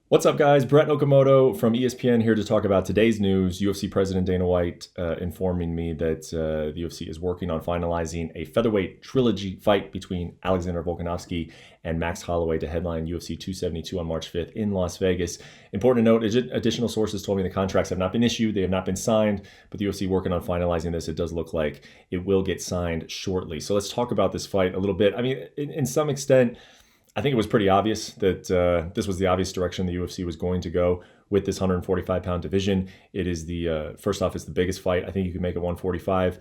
What's up, guys? Brett Okamoto from ESPN here to talk about today's news. UFC President Dana White informing me that the UFC is working on finalizing a featherweight trilogy fight between Alexander Volkanovski and Max Holloway to headline UFC 272 on March 5th in Las Vegas. Important to note, additional sources told me the contracts have not been issued. They have not been signed, but the UFC working on finalizing this. It does look like it will get signed shortly. So let's talk about this fight a little bit. I mean, in some extent, I think it was pretty obvious that this was the obvious direction the UFC was going to go with this 145-pound division. It is first off, it's the biggest fight. I think you can make it 145.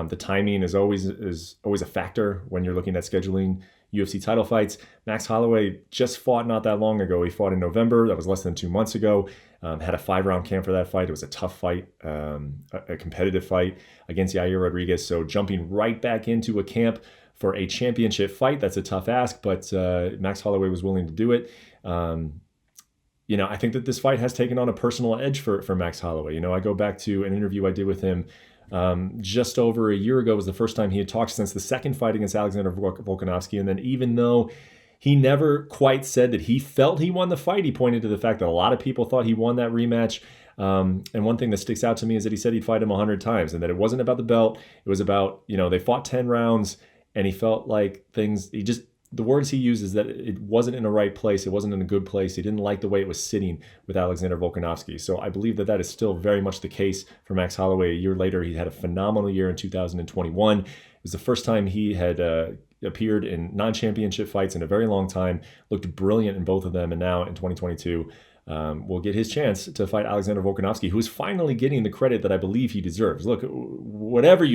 The timing is always a factor when you're looking at scheduling UFC title fights. Max Holloway just fought not that long ago. He fought in November. That was less than 2 months ago. Had a 5-round camp for that fight. It was a tough fight, a competitive fight against Yair Rodriguez. So jumping right back into a camp for a championship fight, that's a tough ask, but Max Holloway was willing to do it. I think that this fight has taken on a personal edge for Max Holloway. I go back to an interview I did with him just over a year ago. Was the first time he had talked since the second fight against Alexander Volkanovski. And then even though he never quite said that he felt he won the fight, he pointed to the fact that a lot of people thought he won that rematch. And one thing that sticks out to me is that he said he'd fight him 100 times and that it wasn't about the belt. It was about, they fought 10 rounds. And he felt like the words he used is that it wasn't in the right place. It wasn't in a good place. He didn't like the way it was sitting with Alexander Volkanovski. So I believe that is still very much the case for Max Holloway. A year later, he had a phenomenal year in 2021. It was the first time he had appeared in non-championship fights in a very long time, looked brilliant in both of them. And now in 2022, will get his chance to fight Alexander Volkanovski, who is finally getting the credit that I believe he deserves. Look, whatever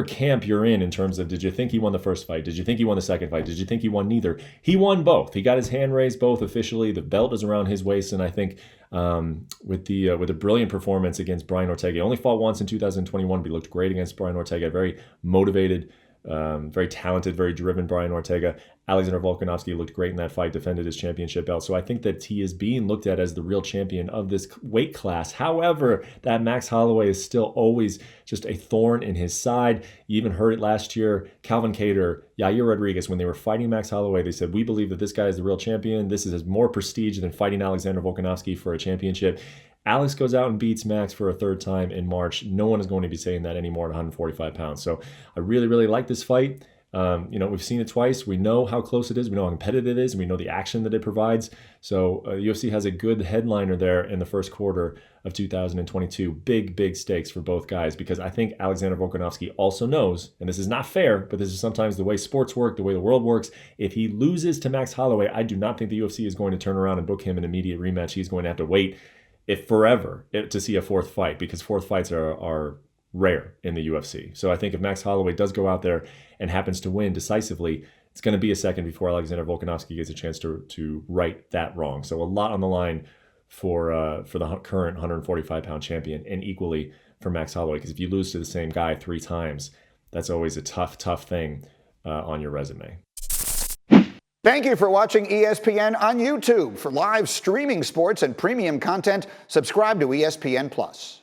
camp you're in terms of, did you think he won the first fight? Did you think he won the second fight? Did you think he won neither? He won both. He got his hand raised both officially. The belt is around his waist. And I think with a brilliant performance against Brian Ortega, he only fought once in 2021, but he looked great against Brian Ortega. Very motivated, very talented, very driven Brian Ortega. Alexander Volkanovski looked great in that fight, defended his championship belt. So I think that he is being looked at as the real champion of this weight class. However, that Max Holloway is still always just a thorn in his side. You even heard it last year. Calvin Kattar, Yair Rodriguez, when they were fighting Max Holloway, they said, we believe that this guy is the real champion. This is more prestige than fighting Alexander Volkanovski for a championship. Alex goes out and beats Max for a third time in March. No one is going to be saying that anymore at 145 pounds. So I really, really like this fight. We've seen it twice. We know how close it is. We know how competitive it is. And we know the action that it provides. So UFC has a good headliner there in the first quarter of 2022. Big, big stakes for both guys, because I think Alexander Volkanovski also knows, and this is not fair, but this is sometimes the way sports work, the way the world works. If he loses to Max Holloway, I do not think the UFC is going to turn around and book him an immediate rematch. He's going to have to wait forever to see a fourth fight, because fourth fights are rare in the UFC. So I think if Max Holloway does go out there and happens to win decisively, it's going to be a second before Alexander Volkanovski gets a chance to right that wrong. So a lot on the line for the current 145-pound champion, and equally for Max Holloway, because if you lose to the same guy 3 times, that's always a tough thing on your resume. Thank you for watching ESPN on YouTube. For live streaming sports and premium content, subscribe to ESPN+.